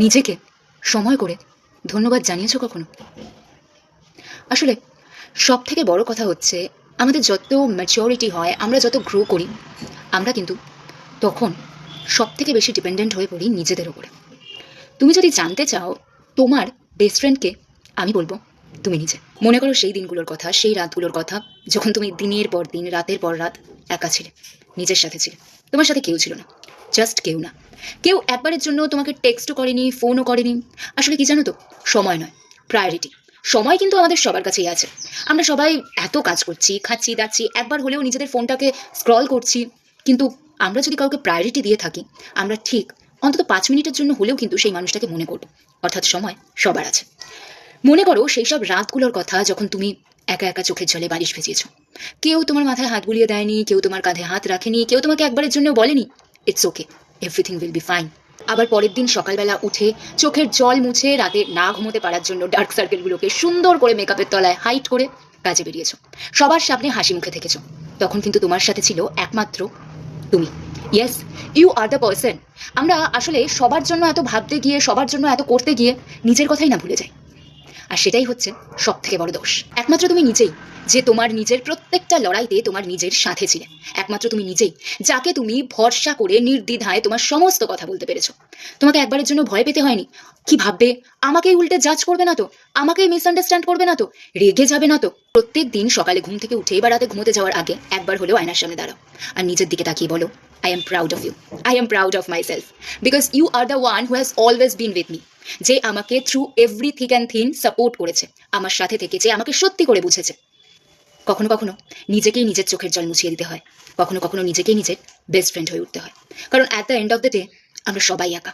নিজেকে সময় করে ধন্যবাদ জানিয়েছো কখনো? আসলে সব থেকে বড় কথা হচ্ছে, আমাদের যত ম্যাচিওরিটি হয়, আমরা যত গ্রো করি, আমরা কিন্তু তখন সব থেকে বেশি ডিপেন্ডেন্ট হয়ে পড়ি নিজেদের ওপরে। তুমি যদি জানতে চাও তোমার বেস্ট ফ্রেন্ডকে, আমি বলবো তুমি নিজে। মনে করো সেই দিনগুলোর কথা, সেই রাতগুলোর কথা, যখন তুমি দিনের পর দিন, রাতের পর রাত একা ছিলে, নিজের সাথে ছিলে। তোমার সাথে কেউ ছিল না, জাস্ট কেউ না। কেউ একবারের জন্য তোমাকে টেক্সটও করেনি, ফোনও করেনি। আসলে কি জানো তো, সময় নয়, প্রায়োরিটি। সময় কিন্তু আমাদের সবার কাছেই আছে। আমরা সবাই এত কাজ করছি, খাচ্ছি দাচ্ছি, একবার হলেও নিজেদের ফোনটাকে স্ক্রল করছি। কিন্তু আমরা যদি কাউকে প্রায়োরিটি দিয়ে থাকি, আমরা ঠিক অন্তত 5 মিনিটের জন্য হলেও কিন্তু সেই মানুষটাকে মনে করবো। অর্থাৎ সময় সবার আছে। মনে করো সেই সব রাতগুলোর কথা, যখন তুমি একা একা চোখের জলে বালিশ ভিজিয়েছ। কেউ তোমার মাথায় হাত বুলিয়ে দেয়নি, কেউ তোমার কাঁধে হাত রাখেনি, কেউ তোমাকে একবারের জন্য বলেনি it's okay, everything will be fine. আবার পরের দিন সকালবেলা উঠে চোখের জল মুছে রাতে না ঘুমোতে পারার জন্য ডার্ক সার্কেলগুলোকে সুন্দর করে মেকআপের তলায় হাইট করে কাজে বেরিয়েছো। সবার সামনে হাসি মুখে থেকেছো। তখন কিন্তু তোমার সাথে ছিল একমাত্র তুমি। Yes, you are the person. আমরা আসলে সবার জন্য এত ভাবতে গিয়ে, সবার জন্য এত করতে গিয়ে নিজের কথাই না ভুলে যাই। আর সেটাই হচ্ছে সব থেকে বড় দোষ। একমাত্র তুমি নিজেই যে তোমার নিজের প্রত্যেকটা লড়াইতে তোমার নিজের সাথে ছিলে। একমাত্র তুমি নিজেই যাকে তুমি ভরসা করে নির্দ্বিধায় তোমার সমস্ত কথা বলতে পেরেছো। তোমাকে একবারের জন্য ভয় পেতে হয়নি, কি ভাববে, আমাকেই উল্টে জাজ করবে না তো, আমাকেই মিসআন্ডারস্ট্যান্ড করবে না তো, রেগে যাবে না তো। প্রত্যেক দিন সকালে ঘুম থেকে উঠে বা রাতে ঘুমোতে যাওয়ার আগে একবার হলেও আয়নার সামনে দাঁড়াও আর নিজের দিকে তাকিয়ে বলো, I am proud of you, I am proud of myself, because you are the one who has always been with me. যে আমাকে through every thick and thin support করেছে, আমার সাথে থেকেছে, আমাকে সত্যি করে বুঝেছে। কখনো কখনো নিজেকেই নিজের চোখের জল মুছিয়ে দিতে হয়, কখনো কখনো নিজেকেই নিজের বেস্ট ফ্রেন্ড হয়ে উঠতে হয়। কারণ at the end of the day আমরা সবাই একা।